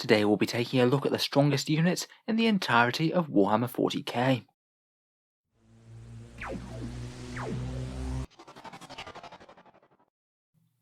Today we'll be taking a look at the strongest units in the entirety of Warhammer 40k.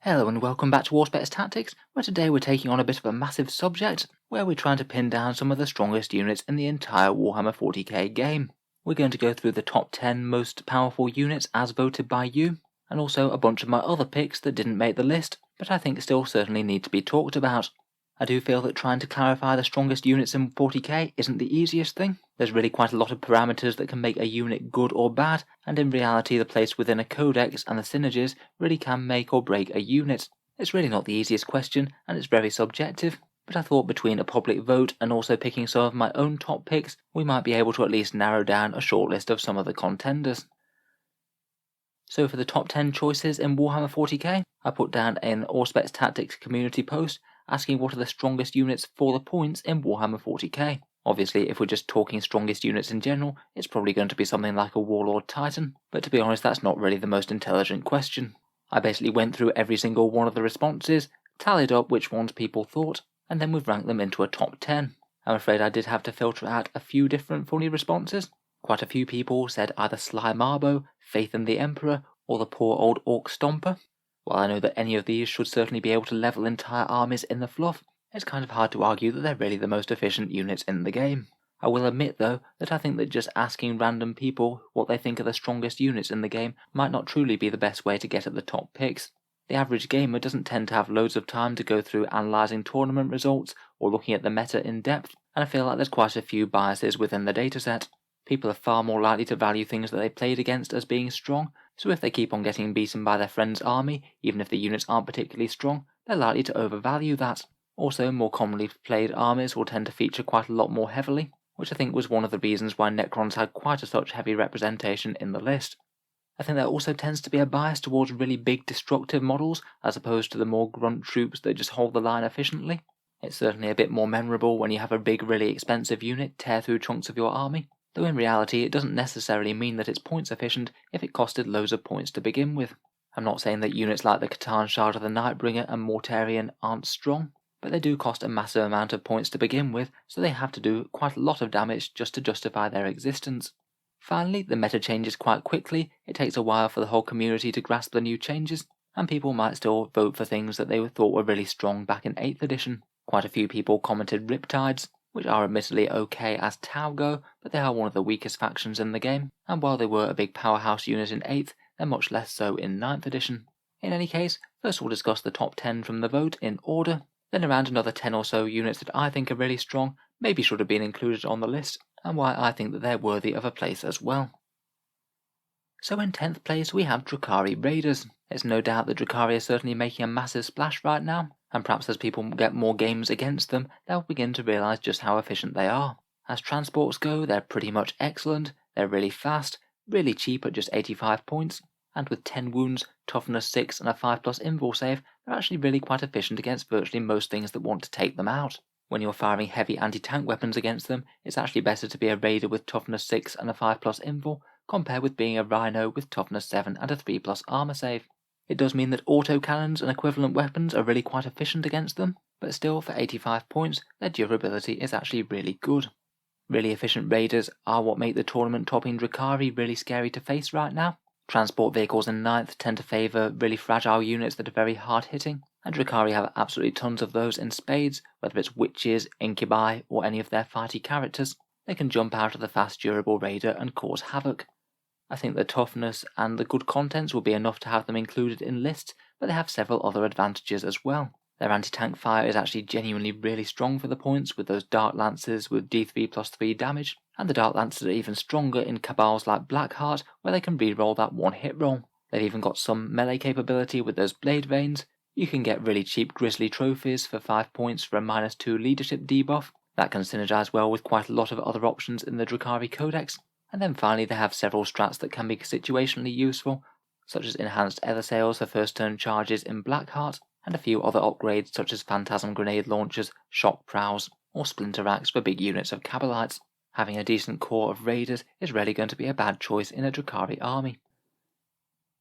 Hello and welcome back to Auspex Tactics, where today we're taking on a bit of a massive subject, where we're trying to pin down some of the strongest units in the entire Warhammer 40k game. We're going to go through the top 10 most powerful units as voted by you, and also a bunch of my other picks that didn't make the list, but I think still certainly need to be talked about. I do feel that trying to clarify the strongest units in 40k isn't the easiest thing. There's really quite a lot of parameters that can make a unit good or bad, and in reality the place within a codex and the synergies really can make or break a unit. It's really not the easiest question, and it's very subjective, but I thought between a public vote and also picking some of my own top picks, we might be able to at least narrow down a short list of some of the contenders. So for the top 10 choices in Warhammer 40k, I put down an Auspex Tactics community post asking what are the strongest units for the points in Warhammer 40k. Obviously, if we're just talking strongest units in general, it's probably going to be something like a Warlord Titan, but to be honest, that's not really the most intelligent question. I basically went through every single one of the responses, tallied up which ones people thought, and then we've ranked them into a top 10. I'm afraid I did have to filter out a few different funny responses. Quite a few people said either Sly Marbo, Faith in the Emperor, or the poor old Orc Stomper. While I know that any of these should certainly be able to level entire armies in the fluff, it's kind of hard to argue that they're really the most efficient units in the game. I will admit though that I think that just asking random people what they think are the strongest units in the game might not truly be the best way to get at the top picks. The average gamer doesn't tend to have loads of time to go through analysing tournament results or looking at the meta in depth, and I feel like there's quite a few biases within the dataset. People are far more likely to value things that they played against as being strong, so if they keep on getting beaten by their friend's army, even if the units aren't particularly strong, they're likely to overvalue that. Also, more commonly played armies will tend to feature quite a lot more heavily, which I think was one of the reasons why Necrons had quite a such heavy representation in the list. I think there also tends to be a bias towards really big destructive models, as opposed to the more grunt troops that just hold the line efficiently. It's certainly a bit more memorable when you have a big, really expensive unit tear through chunks of your army, though in reality it doesn't necessarily mean that it's points efficient if it costed loads of points to begin with. I'm not saying that units like the Catan Shard of the Nightbringer and Mortarion aren't strong, but they do cost a massive amount of points to begin with, so they have to do quite a lot of damage just to justify their existence. Finally, the meta changes quite quickly. It takes a while for the whole community to grasp the new changes, and people might still vote for things that they thought were really strong back in 8th edition. Quite a few people commented Riptides, which are admittedly okay as Tau go, but they are one of the weakest factions in the game, and while they were a big powerhouse unit in 8th, they're much less so in 9th edition. In any case, first we'll discuss the top 10 from the vote in order, then around another 10 or so units that I think are really strong, maybe should have been included on the list, and why I think that they're worthy of a place as well. So in 10th place we have Drukhari Raiders. It's no doubt that Drukhari is certainly making a massive splash right now, and perhaps as people get more games against them, they'll begin to realise just how efficient they are. As transports go, they're pretty much excellent, they're really fast, really cheap at just 85 points, and with 10 wounds, toughness 6 and a 5+ invul save, they're actually really quite efficient against virtually most things that want to take them out. When you're firing heavy anti-tank weapons against them, it's actually better to be a Raider with toughness 6 and a 5+ invul, compared with being a Rhino with toughness 7 and a 3+ armor save. It does mean that autocannons and equivalent weapons are really quite efficient against them, but still for 85 points, their durability is actually really good. Really efficient Raiders are what make the tournament topping Drukhari really scary to face right now. Transport vehicles in 9th tend to favour really fragile units that are very hard hitting, and Drukhari have absolutely tons of those in spades, whether it's witches, incubi, or any of their fighty characters. They can jump out of the fast durable Raider and cause havoc. I think the toughness and the good contents will be enough to have them included in lists, but they have several other advantages as well. Their anti-tank fire is actually genuinely really strong for the points, with those Dark Lancers with D3+3 damage, and the Dark Lancers are even stronger in cabals like Blackheart, where they can reroll that one hit roll. They've even got some melee capability with those Blade Veins. You can get really cheap Grizzly trophies for 5 points for a -2 leadership debuff. That can synergize well with quite a lot of other options in the Drukhari Codex. And then finally they have several strats that can be situationally useful, such as enhanced ether sails for first turn charges in Blackheart, and a few other upgrades such as phantasm grenade launchers, shock prows, or splinter axe for big units of Cabalites. Having a decent core of Raiders is rarely going to be a bad choice in a Drukhari army.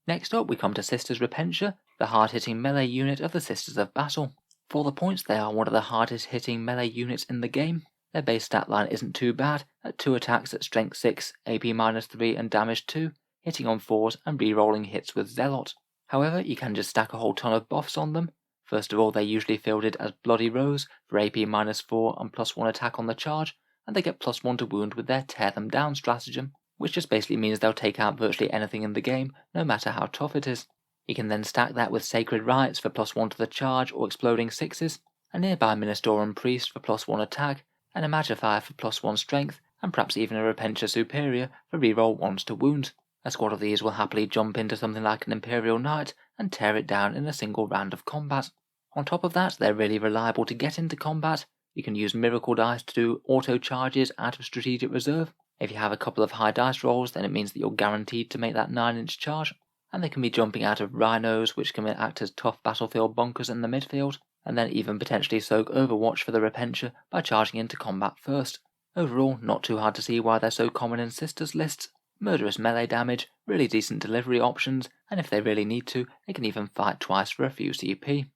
Next up we come to Sisters Repentia, the hard-hitting melee unit of the Sisters of Battle. For the points, they are one of the hardest hitting melee units in the game. Their base stat line isn't too bad, at 2 attacks at strength 6, AP -3 and damage 2, hitting on 4s and re-rolling hits with Zealot. However, you can just stack a whole ton of buffs on them. First of all, they're usually fielded as Bloody Rose for AP -4 and +1 attack on the charge, and they get +1 to wound with their Tear Them Down stratagem, which just basically means they'll take out virtually anything in the game, no matter how tough it is. You can then stack that with Sacred Rites for +1 to the charge or exploding 6s, a nearby Ministorum Priest for +1 attack, and a Magifier for +1 strength, and perhaps even a Repentia Superior for reroll 1s to wound. A squad of these will happily jump into something like an Imperial Knight and tear it down in a single round of combat. On top of that, they're really reliable to get into combat. You can use Miracle Dice to do auto charges out of Strategic Reserve. If you have a couple of high dice rolls, then it means that you're guaranteed to make that 9-inch charge. And they can be jumping out of Rhinos, which can act as tough battlefield bunkers in the midfield, and then even potentially soak Overwatch for the Repentia by charging into combat first. Overall, not too hard to see why they're so common in Sisters lists. Murderous melee damage, really decent delivery options, and if they really need to, they can even fight twice for a few CP.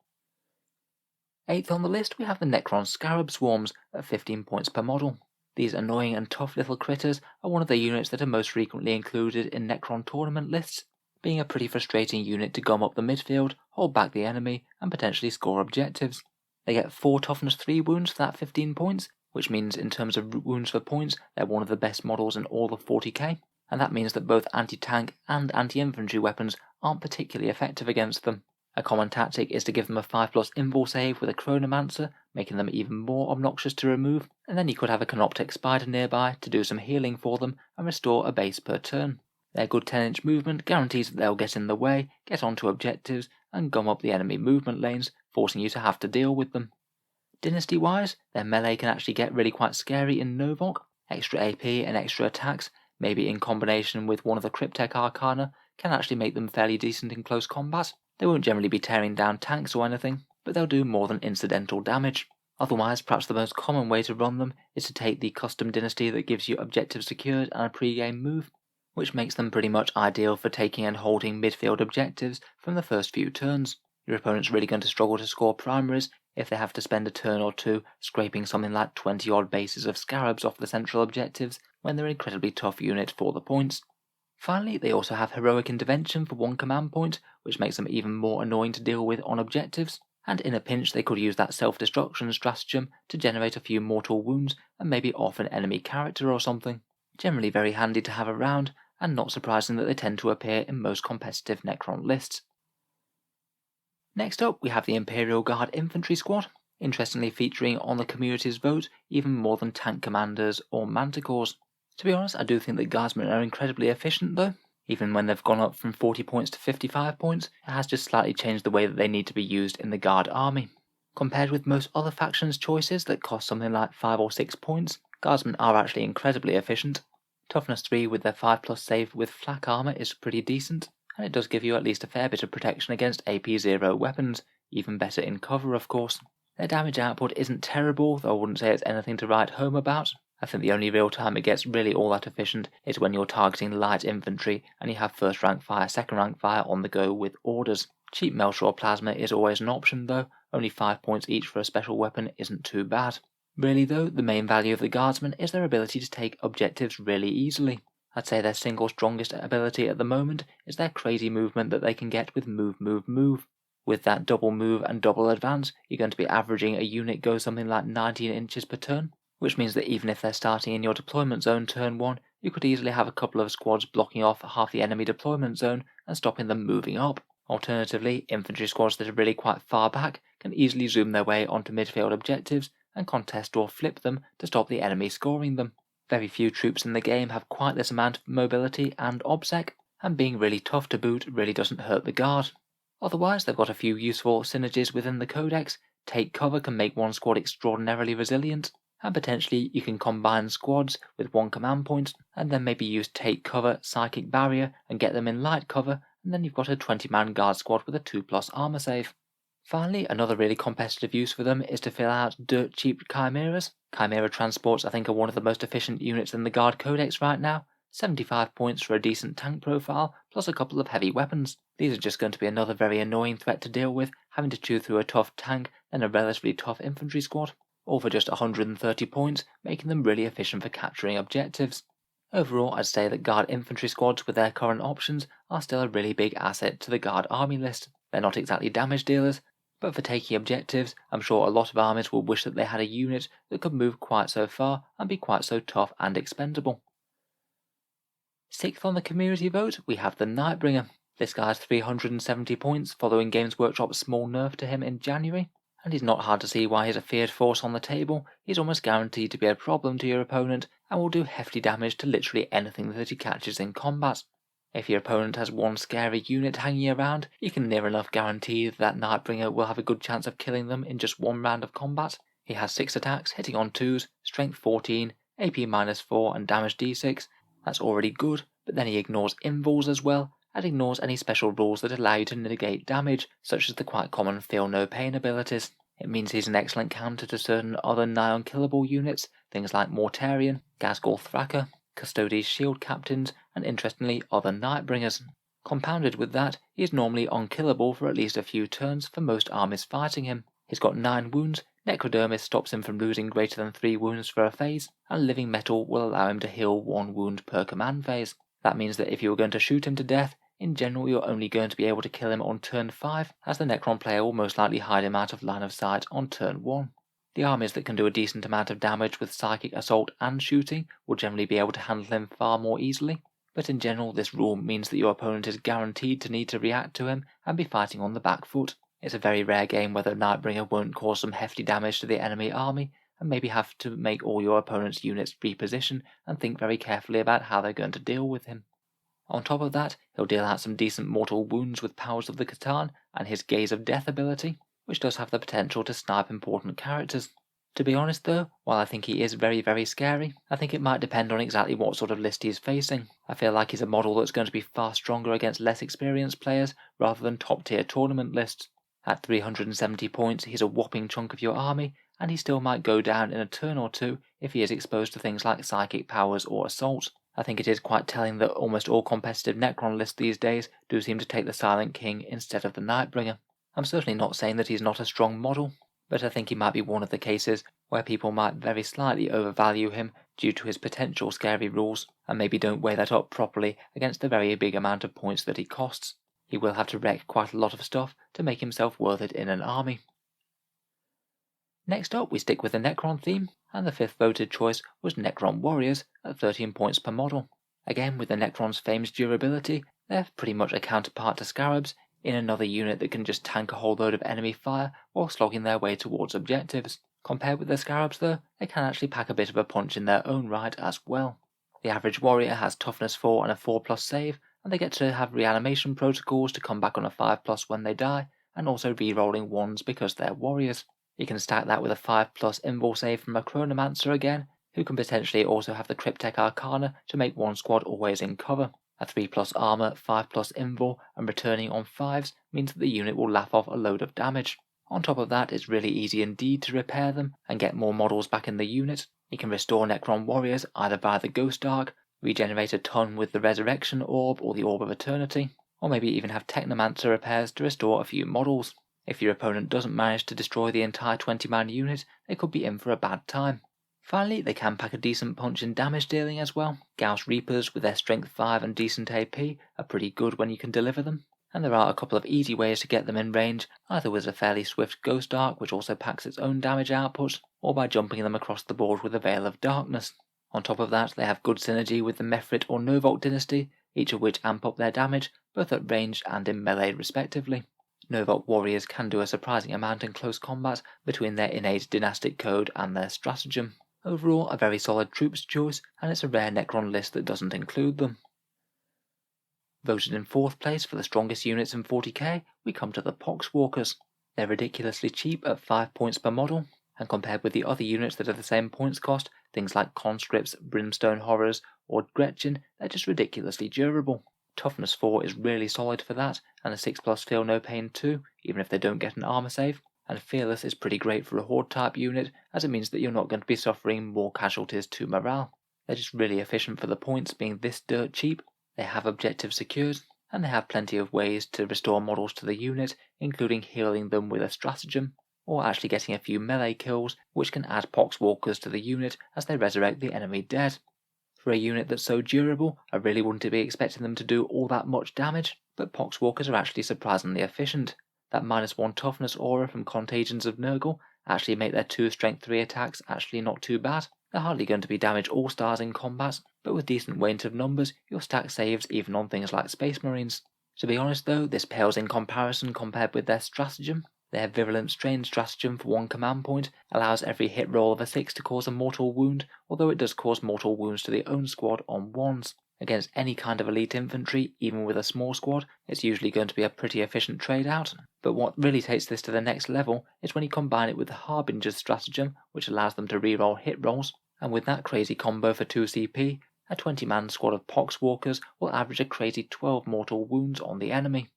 8th on the list, we have the Necron Scarab Swarms at 15 points per model. These annoying and tough little critters are one of the units that are most frequently included in Necron tournament lists, being a pretty frustrating unit to gum up the midfield, hold back the enemy, and potentially score objectives. They get 4 toughness 3 wounds for that 15 points, which means in terms of wounds for points, they're one of the best models in all of 40k, and that means that both anti-tank and anti-infantry weapons aren't particularly effective against them. A common tactic is to give them a 5+ invul save with a Chronomancer, making them even more obnoxious to remove, and then you could have a Canoptek Spider nearby to do some healing for them and restore a base per turn. Their good 10-inch movement guarantees that they'll get in the way, get onto objectives, and gum up the enemy movement lanes, forcing you to have to deal with them. Dynasty-wise, their melee can actually get really quite scary in Novok. Extra AP and extra attacks, maybe in combination with one of the Cryptek Arcana, can actually make them fairly decent in close combat. They won't generally be tearing down tanks or anything, but they'll do more than incidental damage. Otherwise, perhaps the most common way to run them is to take the custom dynasty that gives you objectives secured and a pre-game move, which makes them pretty much ideal for taking and holding midfield objectives from the first few turns. Your opponent's really going to struggle to score primaries if they have to spend a turn or two scraping something like 20 odd bases of scarabs off the central objectives when they're an incredibly tough unit for the points. Finally, they also have Heroic Intervention for 1 command point, which makes them even more annoying to deal with on objectives, and in a pinch they could use that self-destruction stratagem to generate a few mortal wounds and maybe off an enemy character or something. Generally very handy to have around, and not surprising that they tend to appear in most competitive Necron lists. Next up, we have the Imperial Guard Infantry Squad, interestingly featuring on the community's vote even more than tank commanders or manticores. To be honest, I do think that Guardsmen are incredibly efficient though. Even when they've gone up from 40 points to 55 points, it has just slightly changed the way that they need to be used in the Guard army. Compared with most other factions' choices that cost something like 5 or 6 points, Guardsmen are actually incredibly efficient. Toughness 3 with their 5+ save with flak armor is pretty decent, and it does give you at least a fair bit of protection against AP0 weapons, even better in cover of course. Their damage output isn't terrible, though I wouldn't say it's anything to write home about. I think the only real time it gets really all that efficient is when you're targeting light infantry and you have first rank fire, second rank fire on the go with orders. Cheap Melshor Plasma is always an option though, only 5 points each for a special weapon isn't too bad. Really though, the main value of the Guardsmen is their ability to take objectives really easily. I'd say their single strongest ability at the moment is their crazy movement that they can get with move. With that double move and double advance, you're going to be averaging a unit go something like 19 inches per turn, which means that even if they're starting in your deployment zone turn 1, you could easily have a couple of squads blocking off half the enemy deployment zone and stopping them moving up. Alternatively, infantry squads that are really quite far back can easily zoom their way onto midfield objectives and contest or flip them to stop the enemy scoring them. Very few troops in the game have quite this amount of mobility and obsec, and being really tough to boot really doesn't hurt the guard. Otherwise, they've got a few useful synergies within the codex. Take cover can make one squad extraordinarily resilient, and potentially you can combine squads with 1 command point, and then maybe use take cover, psychic barrier, and get them in light cover, and then you've got a 20-man guard squad with a 2+ armor save. Finally, another really competitive use for them is to fill out dirt cheap chimeras. Chimera transports I think are one of the most efficient units in the guard codex right now. 75 points for a decent tank profile, plus a couple of heavy weapons. These are just going to be another very annoying threat to deal with, having to chew through a tough tank then a relatively tough infantry squad, all for just 130 points, making them really efficient for capturing objectives. Overall, I'd say that guard infantry squads with their current options are still a really big asset to the guard army list. They're not exactly damage dealers, but for taking objectives, I'm sure a lot of armies will wish that they had a unit that could move quite so far and be quite so tough and expendable. 6th on the community vote, we have the Nightbringer. This guy has 370 points following Games Workshop's small nerf to him in January, and it's not hard to see why he's a feared force on the table. He's almost guaranteed to be a problem to your opponent and will do hefty damage to literally anything that he catches in combat. If your opponent has one scary unit hanging around, you can near enough guarantee that Nightbringer will have a good chance of killing them in just one round of combat. He has 6 attacks, hitting on 2s, strength 14, AP -4 and damage d6. That's already good, but then he ignores invuls as well, and ignores any special rules that allow you to negate damage, such as the quite common Feel No Pain abilities. It means he's an excellent counter to certain other nigh unkillable units, things like Mortarion, Ghazghkull Thracker, Custodes Shield Captains, and interestingly other Nightbringers. Compounded with that, he is normally unkillable for at least a few turns for most armies fighting him. He's got 9 wounds, Necrodermis stops him from losing greater than 3 wounds for a phase, and Living Metal will allow him to heal 1 wound per command phase. That means that if you were going to shoot him to death, in general you're only going to be able to kill him on turn 5, as the Necron player will most likely hide him out of line of sight on turn 1. The armies that can do a decent amount of damage with Psychic Assault and shooting will generally be able to handle him far more easily, but in general this rule means that your opponent is guaranteed to need to react to him and be fighting on the back foot. It's a very rare game where the Nightbringer won't cause some hefty damage to the enemy army, and maybe have to make all your opponent's units reposition and think very carefully about how they're going to deal with him. On top of that, he'll deal out some decent mortal wounds with Powers of the Catan and his Gaze of Death ability, which does have the potential to snipe important characters. To be honest though, while I think he is very, very scary, I think it might depend on exactly what sort of list he's facing. I feel like he's a model that's going to be far stronger against less experienced players rather than top tier tournament lists. At 370 points, he's a whopping chunk of your army, and he still might go down in a turn or two if he is exposed to things like psychic powers or assault. I think it is quite telling that almost all competitive Necron lists these days do seem to take the Silent King instead of the Nightbringer. I'm certainly not saying that he's not a strong model, but I think he might be one of the cases where people might very slightly overvalue him due to his potential scary rules, and maybe don't weigh that up properly against the very big amount of points that he costs. He will have to wreck quite a lot of stuff to make himself worth it in an army. Next up, we stick with the Necron theme, and the 5th voted choice was Necron Warriors at 13 points per model. Again, with the Necron's famed durability, they're pretty much a counterpart to Scarabs, in another unit that can just tank a whole load of enemy fire while slogging their way towards objectives. Compared with the Scarabs though, they can actually pack a bit of a punch in their own right as well. The average warrior has toughness 4 and a 4+ save, and they get to have reanimation protocols to come back on a 5+ when they die, and also re-rolling 1s because they're warriors. You can stack that with a 5+ invul save from a Chronomancer again, who can potentially also have the Cryptek Arcana to make one squad always in cover. A 3+ armor, 5+ invul, and returning on 5s means that the unit will laugh off a load of damage. On top of that, it's really easy indeed to repair them and get more models back in the unit. You can restore Necron Warriors either via the Ghost Arc, regenerate a ton with the Resurrection Orb or the Orb of Eternity, or maybe even have Technomancer repairs to restore a few models. If your opponent doesn't manage to destroy the entire 20-man unit, they could be in for a bad time. Finally, they can pack a decent punch in damage dealing as well. Gauss Reapers with their strength 5 and decent AP are pretty good when you can deliver them, and there are a couple of easy ways to get them in range, either with a fairly swift Ghost Arc which also packs its own damage output, or by jumping them across the board with a Veil of Darkness. On top of that, they have good synergy with the Mefrit or Novault dynasty, each of which amp up their damage, both at range and in melee respectively. Novault warriors can do a surprising amount in close combat between their innate dynastic code and their stratagem. Overall, a very solid troops choice, and it's a rare Necron list that doesn't include them. Voted in 4th place for the strongest units in 40k, we come to the Poxwalkers. They're ridiculously cheap at 5 points per model, and compared with the other units that are the same points cost, things like Conscripts, Brimstone Horrors, or Gretchen, they're just ridiculously durable. Toughness 4 is really solid for that, and a 6+ Feel No Pain 2, even if they don't get an armor save. And Fearless is pretty great for a Horde type unit, as it means that you're not going to be suffering more casualties to morale. They're just really efficient for the points being this dirt cheap. They have objectives secured, and they have plenty of ways to restore models to the unit, including healing them with a stratagem. or actually getting a few melee kills, which can add poxwalkers to the unit as they resurrect the enemy dead. For a unit that's so durable, I really wouldn't be expecting them to do all that much damage, but poxwalkers are actually surprisingly efficient. That -1 toughness aura from Contagions of Nurgle actually make their 2 strength 3 attacks actually not too bad. They're hardly going to be damage all-stars in combat, but with decent weight of numbers, you'll stack saves even on things like Space Marines. To be honest though, this pales in comparison compared with their stratagem. Their Virulent Strain stratagem for 1 command point allows every hit roll of a 6 to cause a mortal wound, although it does cause mortal wounds to the own squad on 1s. Against any kind of elite infantry, even with a small squad, it's usually going to be a pretty efficient trade-out. But what really takes this to the next level is when you combine it with the Harbinger's stratagem, which allows them to reroll hit rolls, and with that crazy combo for 2 CP, a 20-man squad of poxwalkers will average a crazy 12 mortal wounds on the enemy.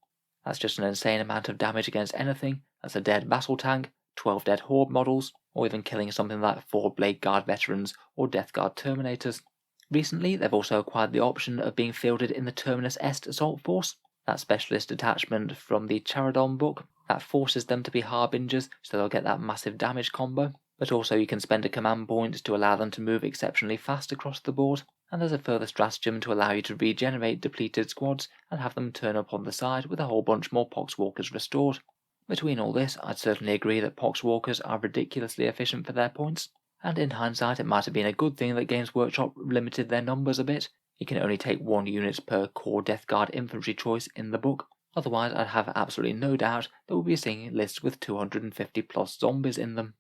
That's just an insane amount of damage against anything. That's a dead battle tank, 12 dead horde models, or even killing something like 4 Blade Guard veterans or Death Guard Terminators. Recently, they've also acquired the option of being fielded in the Terminus Est Assault Force, that specialist detachment from the Charadon book that forces them to be Harbingers so they'll get that massive damage combo. But also you can spend a command point to allow them to move exceptionally fast across the board, and there's a further stratagem to allow you to regenerate depleted squads and have them turn up on the side with a whole bunch more poxwalkers restored. Between all this, I'd certainly agree that poxwalkers are ridiculously efficient for their points, and in hindsight it might have been a good thing that Games Workshop limited their numbers a bit. You can only take 1 unit per core Death Guard infantry choice in the book, otherwise I'd have absolutely no doubt that we'll be seeing lists with 250 plus zombies in them.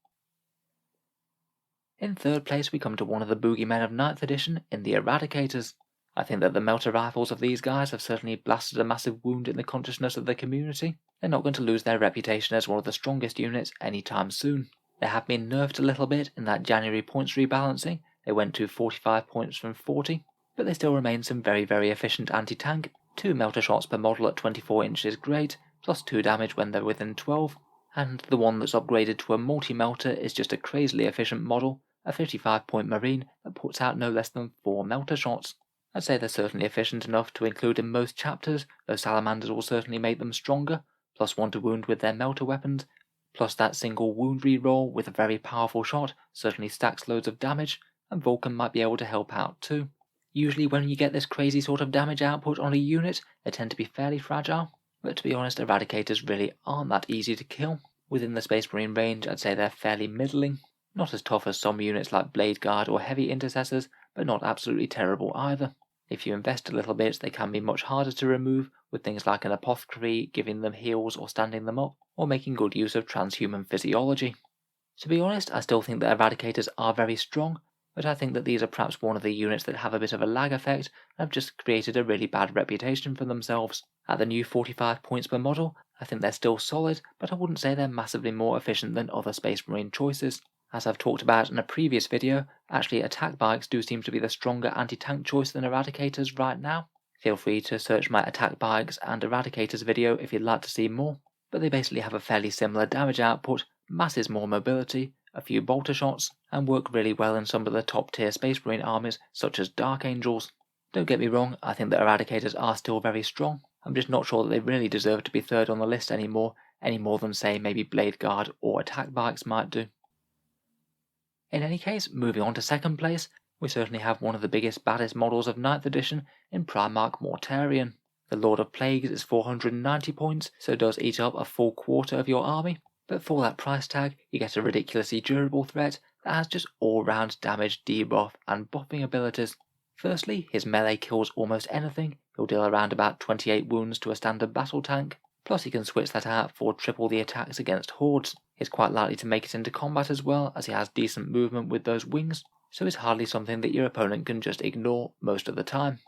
In third place we come to one of the boogeymen of 9th edition in the Eradicators. I think that the melter rifles of these guys have certainly blasted a massive wound in the consciousness of the community. They're not going to lose their reputation as one of the strongest units anytime soon. They have been nerfed a little bit in that January points rebalancing. They went to 45 points from 40, but they still remain some very efficient anti-tank. 2 melter shots per model at 24 inches great, plus 2 damage when they're within 12, and the one that's upgraded to a multi-melter is just a crazily efficient model, a 55 point marine that puts out no less than 4 melter shots. I'd say they're certainly efficient enough to include in most chapters, though salamanders will certainly make them stronger, plus 1 to wound with their melter weapons, plus that single wound reroll with a very powerful shot certainly stacks loads of damage, and Vulcan might be able to help out too. Usually when you get this crazy sort of damage output on a unit, they tend to be fairly fragile, but to be honest, Eradicators really aren't that easy to kill. Within the Space Marine range, I'd say they're fairly middling. Not as tough as some units like Blade Guard or Heavy Intercessors, but not absolutely terrible either. If you invest a little bit, they can be much harder to remove, with things like an Apothecary giving them heals or standing them up, or making good use of transhuman physiology. To be honest, I still think that Eradicators are very strong, but I think that these are perhaps one of the units that have a bit of a lag effect and have just created a really bad reputation for themselves. At the new 45 points per model, I think they're still solid, but I wouldn't say they're massively more efficient than other Space Marine choices. As I've talked about in a previous video, actually attack bikes do seem to be the stronger anti-tank choice than Eradicators right now. Feel free to search my attack bikes and Eradicators video if you'd like to see more, but they basically have a fairly similar damage output, masses more mobility, a few bolter shots, and work really well in some of the top tier Space Marine armies such as Dark Angels. Don't get me wrong, I think that Eradicators are still very strong. I'm just not sure that they really deserve to be third on the list any more than say maybe Blade Guard or attack bikes might do. In any case, moving on to second place, we certainly have one of the biggest baddest models of 9th edition in Primarch Mortarion. The Lord of Plagues is 490 points, so does eat up a full quarter of your army, but for that price tag you get a ridiculously durable threat that has just all-round damage, debuff and buffing abilities. Firstly, his melee kills almost anything. He'll deal around about 28 wounds to a standard battle tank, plus he can switch that out for triple the attacks against hordes. He's quite likely to make it into combat as well, as he has decent movement with those wings, so it's hardly something that your opponent can just ignore most of the time.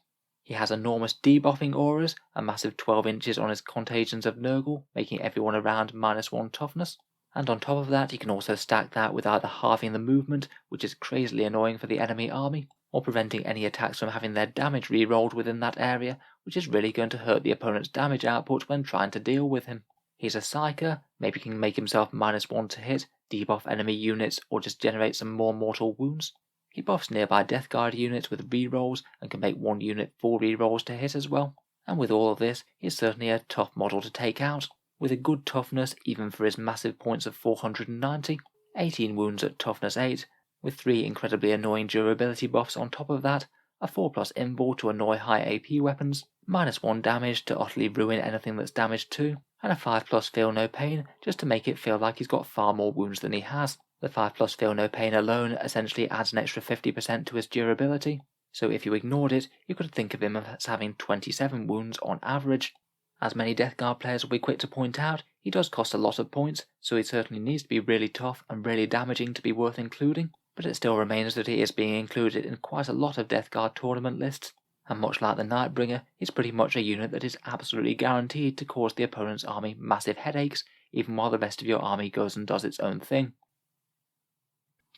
He has enormous debuffing auras, a massive 12 inches on his Contagions of Nurgle, making everyone around -1 toughness, and on top of that he can also stack that with either halving the movement, which is crazily annoying for the enemy army, or preventing any attacks from having their damage re-rolled within that area, which is really going to hurt the opponent's damage output when trying to deal with him. He's a Psyker, maybe can make himself -1 to hit, debuff enemy units, or just generate some more mortal wounds. He buffs nearby Death Guard units with rerolls and can make 1 unit 4 rerolls to hit as well. And with all of this, he's certainly a tough model to take out. with a good toughness even for his massive points of 490, 18 wounds at toughness 8, with 3 incredibly annoying durability buffs on top of that, a 4+ invul to annoy high AP weapons, -1 damage to utterly ruin anything that's damaged too, and a 5+ feel no pain just to make it feel like he's got far more wounds than he has. The 5+ feel no pain alone essentially adds an extra 50% to his durability, so if you ignored it, you could think of him as having 27 wounds on average. As many Death Guard players will be quick to point out, he does cost a lot of points, so he certainly needs to be really tough and really damaging to be worth including, but it still remains that he is being included in quite a lot of Death Guard tournament lists, and much like the Nightbringer, he's pretty much a unit that is absolutely guaranteed to cause the opponent's army massive headaches, even while the rest of your army goes and does its own thing.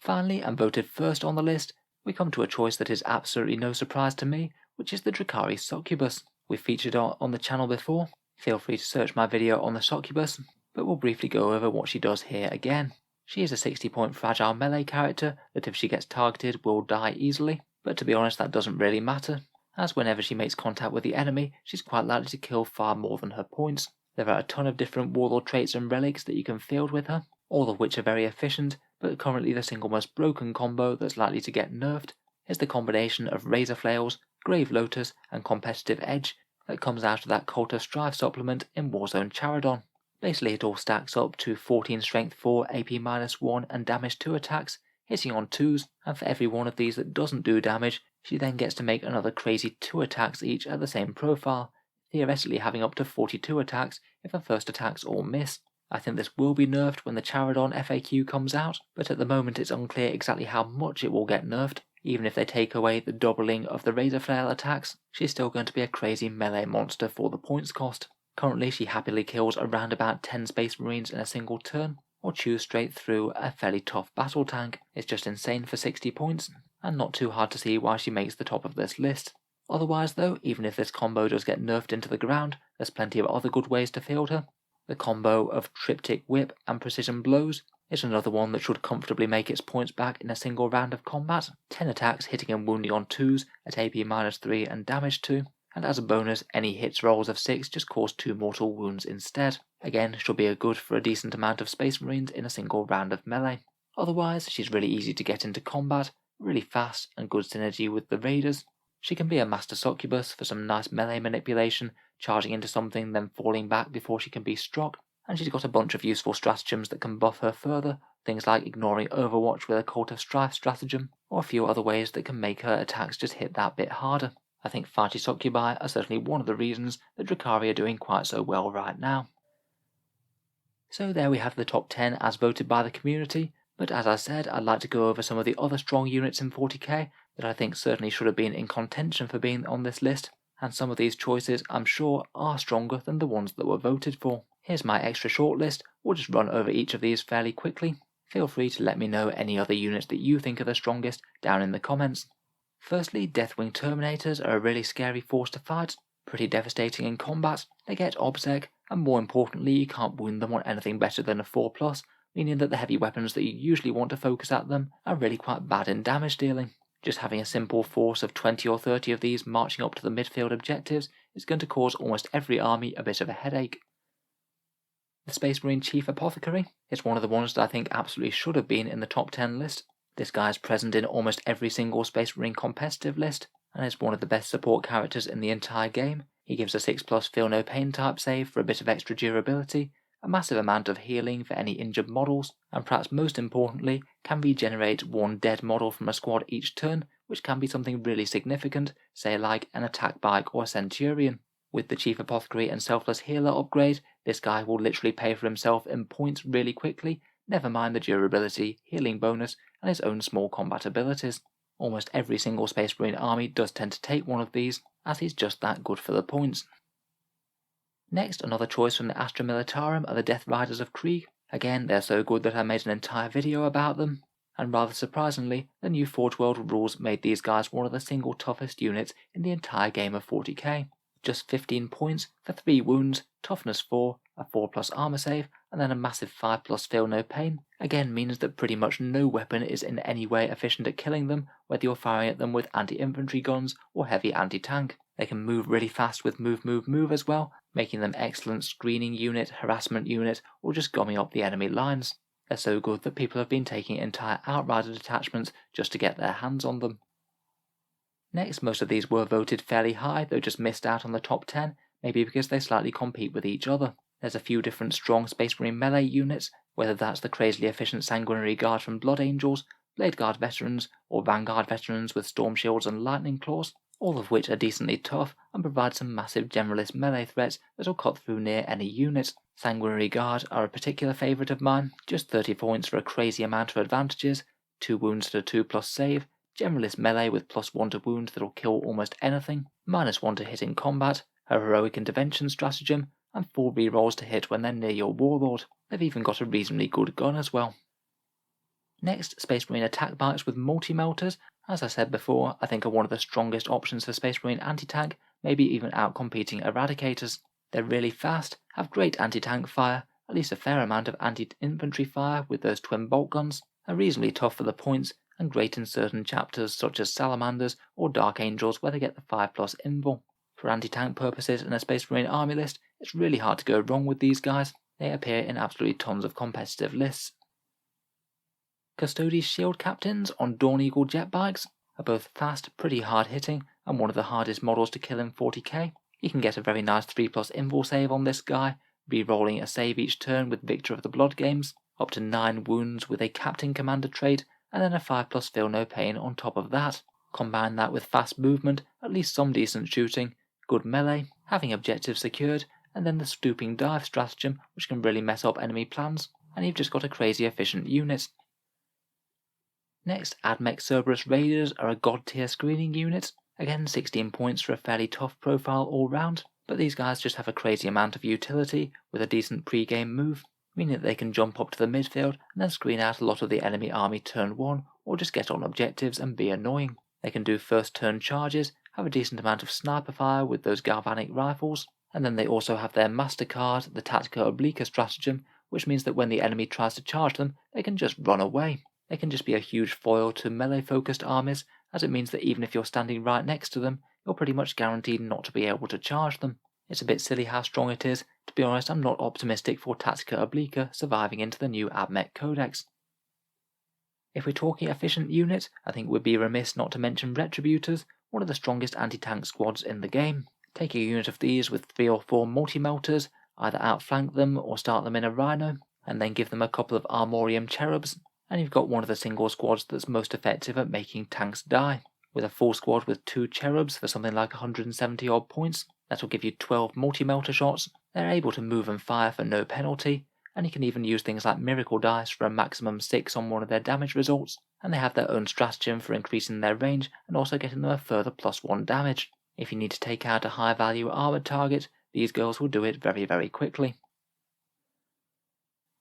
Finally, and voted first on the list, we come to a choice that is absolutely no surprise to me, which is the Drakari Succubus. We've featured on the channel before, feel free to search my video on the Succubus, but we'll briefly go over what she does here again. She is a 60-point fragile melee character that if she gets targeted will die easily, but to be honest that doesn't really matter, as whenever she makes contact with the enemy, she's quite likely to kill far more than her points. There are a ton of different warlord traits and relics that you can field with her, all of which are very efficient, but currently the single most broken combo that's likely to get nerfed is the combination of Razor Flails, Grave Lotus, and Competitive Edge that comes out of that Cult of Strife supplement in Warzone Charadon. Basically it all stacks up to 14 Strength 4, AP -1 and damage 2 attacks, hitting on 2s, and for every one of these that doesn't do damage, she then gets to make another crazy 2 attacks each at the same profile, theoretically having up to 42 attacks if her first attacks all miss. I think this will be nerfed when the Charadon FAQ comes out, but at the moment it's unclear exactly how much it will get nerfed. Even if they take away the doubling of the Razor Flail attacks, she's still going to be a crazy melee monster for the points cost. Currently she happily kills around about 10 Space Marines in a single turn, or chews straight through a fairly tough battle tank. It's just insane for 60 points, and not too hard to see why she makes the top of this list. Otherwise though, even if this combo does get nerfed into the ground, there's plenty of other good ways to field her. The combo of Triptych Whip and Precision Blows is another one that should comfortably make its points back in a single round of combat. 10 attacks hitting and wounding on 2s at AP -3 and damage 2, and as a bonus any hits rolls of 6 just cause 2 mortal wounds instead. Again, should be a good for a decent amount of Space Marines in a single round of melee. Otherwise, she's really easy to get into combat, really fast and good synergy with the raiders. She can be a Master Succubus for some nice melee manipulation, charging into something then falling back before she can be struck, and she's got a bunch of useful stratagems that can buff her further, things like ignoring Overwatch with a Cult of Strife stratagem, or a few other ways that can make her attacks just hit that bit harder. I think Fighty Succubi are certainly one of the reasons that Drakari are doing quite so well right now. So there we have the top 10 as voted by the community, but as I said, I'd like to go over some of the other strong units in 40k that I think certainly should have been in contention for being on this list, and some of these choices I'm sure are stronger than the ones that were voted for. Here's my extra short list, we'll just run over each of these fairly quickly. Feel free to let me know any other units that you think are the strongest down in the comments. Firstly, Deathwing Terminators are a really scary force to fight, pretty devastating in combat, they get obsec, and more importantly you can't wound them on anything better than a 4+, meaning that the heavy weapons that you usually want to focus at them are really quite bad in damage dealing. Just having a simple force of 20 or 30 of these marching up to the midfield objectives is going to cause almost every army a bit of a headache. The Space Marine Chief Apothecary is one of the ones that I think absolutely should have been in the top 10 list. This guy is present in almost every single Space Marine competitive list, and is one of the best support characters in the entire game. He gives a 6+ Feel No Pain type save for a bit of extra durability, a massive amount of healing for any injured models, and perhaps most importantly, can regenerate one dead model from a squad each turn, which can be something really significant, say like an attack bike or a centurion. With the Chief Apothecary and Selfless Healer upgrade, this guy will literally pay for himself in points really quickly, never mind the durability, healing bonus, and his own small combat abilities. Almost every single Space Marine army does tend to take one of these, as he's just that good for the points. Next, another choice from the Astra Militarum are the Death Riders of Krieg. Again, they're so good that I made an entire video about them, and rather surprisingly, the new Forge World rules made these guys one of the single toughest units in the entire game of 40k. Just 15 points for 3 wounds, toughness 4, a 4+ armor save, and then a massive 5+ Feel No Pain, again means that pretty much no weapon is in any way efficient at killing them, whether you're firing at them with anti-infantry guns or heavy anti-tank. They can move really fast with move as well, making them excellent screening unit, harassment unit, or just gumming up the enemy lines. They're so good that people have been taking entire Outrider detachments just to get their hands on them. Next, most of these were voted fairly high, though just missed out on the top 10, maybe because they slightly compete with each other. There's a few different strong Space Marine melee units, whether that's the crazily efficient Sanguinary Guard from Blood Angels, Blade Guard veterans, or Vanguard veterans with Storm Shields and Lightning Claws, all of which are decently tough and provide some massive generalist melee threats that will cut through near any unit. Sanguinary Guard are a particular favourite of mine, just 30 points for a crazy amount of advantages, 2 wounds to 2+ save, generalist melee with +1 to wound that'll kill almost anything, -1 to hit in combat, a heroic intervention stratagem, and 4 rerolls to hit when they're near your warlord. They've even got a reasonably good gun as well. Next, Space Marine attack bikes with multi-melters, as I said before, I think are one of the strongest options for Space Marine anti-tank, maybe even out-competing Eradicators. They're really fast, have great anti-tank fire, at least a fair amount of anti-infantry fire with those twin bolt guns, are reasonably tough for the points, and great in certain chapters such as Salamanders or Dark Angels where they get the 5+ invul. For anti-tank purposes in a Space Marine army list, it's really hard to go wrong with these guys. They appear in absolutely tons of competitive lists. Custodes Shield Captains on Dawn Eagle jet bikes are both fast, pretty hard hitting, and one of the hardest models to kill in 40k. You can get a very nice 3+ invul save on this guy, re-rolling a save each turn with Victor of the Blood games, up to 9 wounds with a Captain Commander trait, and then a 5+ feel no pain on top of that. Combine that with fast movement, at least some decent shooting, good melee, having objectives secured, and then the stooping dive stratagem which can really mess up enemy plans, and you've just got a crazy efficient unit. Next, Admech Cerberus Raiders are a god tier screening unit, again 16 points for a fairly tough profile all round, but these guys just have a crazy amount of utility with a decent pre-game move, meaning that they can jump up to the midfield and then screen out a lot of the enemy army turn 1, or just get on objectives and be annoying. They can do first turn charges, have a decent amount of sniper fire with those galvanic rifles, and then they also have their master card, the Tactica Obliqua stratagem, which means that when the enemy tries to charge them, they can just run away. They can just be a huge foil to melee-focused armies, as it means that even if you're standing right next to them, you're pretty much guaranteed not to be able to charge them. It's a bit silly how strong it is. To be honest, I'm not optimistic for Tactica Obliqua surviving into the new Admech Codex. If we're talking efficient units, I think we'd be remiss not to mention Retributors, one of the strongest anti-tank squads in the game. Take a unit of these with 3 or 4 multi-melters, either outflank them or start them in a Rhino, and then give them a couple of Armorium Cherubs, and you've got one of the single squads that's most effective at making tanks die. With a full squad with 2 Cherubs for something like 170 odd points, that'll give you 12 multi-melter shots. They're able to move and fire for no penalty, and you can even use things like Miracle Dice for a maximum 6 on one of their damage results, and they have their own stratagem for increasing their range and also getting them a further +1 damage. If you need to take out a high value armoured target, these girls will do it very, very quickly.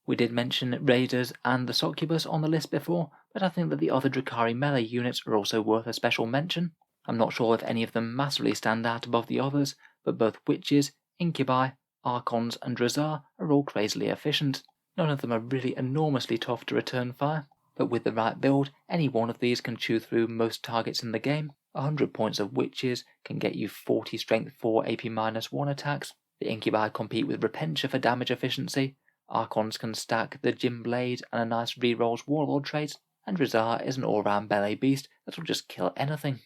We did mention Raiders and the Succubus on the list before, but I think that the other Drukhari melee units are also worth a special mention. I'm not sure if any of them massively stand out above the others, but both Witches, Incubi, Archons and Drazar are all crazily efficient. None of them are really enormously tough to return fire, but with the right build, any one of these can chew through most targets in the game. 100 points of Witches can get you 40 Strength 4 AP-1 attacks. The Incubi compete with Repentia for damage efficiency. Archons can stack the Jim Blade and a nice rerolls Warlord trait, and Drazar is an all-round melee beast that'll just kill anything.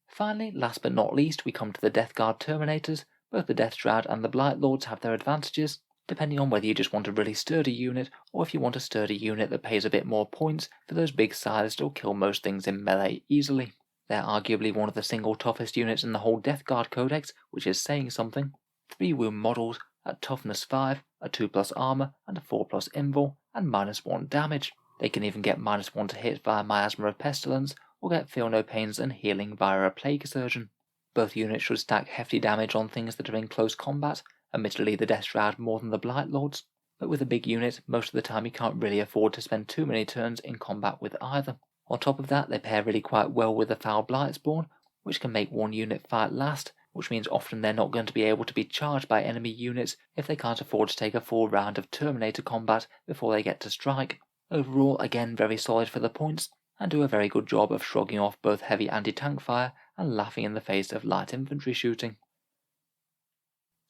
Finally, last but not least, we come to the Death Guard Terminators. Both the Death Shroud and the Blight Lords have their advantages, depending on whether you just want a really sturdy unit, or if you want a sturdy unit that pays a bit more points for those big sized that'll kill most things in melee easily. They're arguably one of the single toughest units in the whole Death Guard Codex, which is saying something. 3 wound models at toughness 5, a 2+ armor, and a 4+ invul, and -1 damage. They can even get -1 to hit via Miasma of Pestilence, or get feel no pains and healing via a Plague Surgeon. Both units should stack hefty damage on things that are in close combat, admittedly the Death Shroud more than the Blight Lords, but with a big unit, most of the time you can't really afford to spend too many turns in combat with either. On top of that, they pair really quite well with the Foul Blightspawn, which can make one unit fight last, which means often they're not going to be able to be charged by enemy units if they can't afford to take a full round of Terminator combat before they get to strike. Overall, again very solid for the points, and do a very good job of shrugging off both heavy anti-tank fire and laughing in the face of light infantry shooting.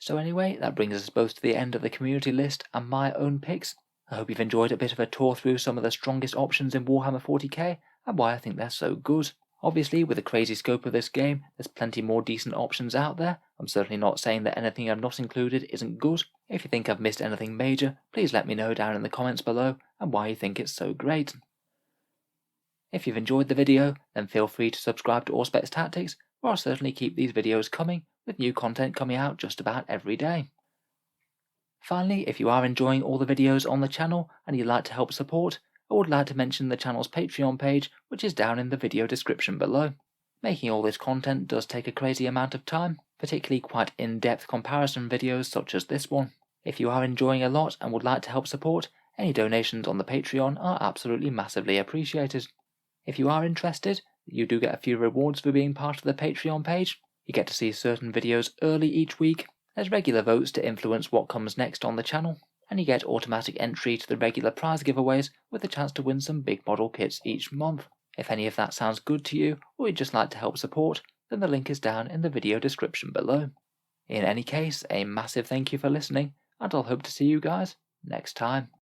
So anyway, that brings us both to the end of the community list and my own picks. I hope you've enjoyed a bit of a tour through some of the strongest options in Warhammer 40k and why I think they're so good. Obviously, with the crazy scope of this game, there's plenty more decent options out there. I'm certainly not saying that anything I've not included isn't good. If you think I've missed anything major, please let me know down in the comments below and why you think it's so great. If you've enjoyed the video, then feel free to subscribe to Auspex Tactics, where I'll certainly keep these videos coming, with new content coming out just about every day. Finally, if you are enjoying all the videos on the channel and you'd like to help support, I would like to mention the channel's Patreon page, which is down in the video description below. Making all this content does take a crazy amount of time, particularly quite in-depth comparison videos such as this one. If you are enjoying a lot and would like to help support, any donations on the Patreon are absolutely massively appreciated. If you are interested, you do get a few rewards for being part of the Patreon page. You get to see certain videos early each week, there's regular votes to influence what comes next on the channel, and you get automatic entry to the regular prize giveaways with a chance to win some big model kits each month. If any of that sounds good to you, or you'd just like to help support, then the link is down in the video description below. In any case, a massive thank you for listening, and I'll hope to see you guys next time.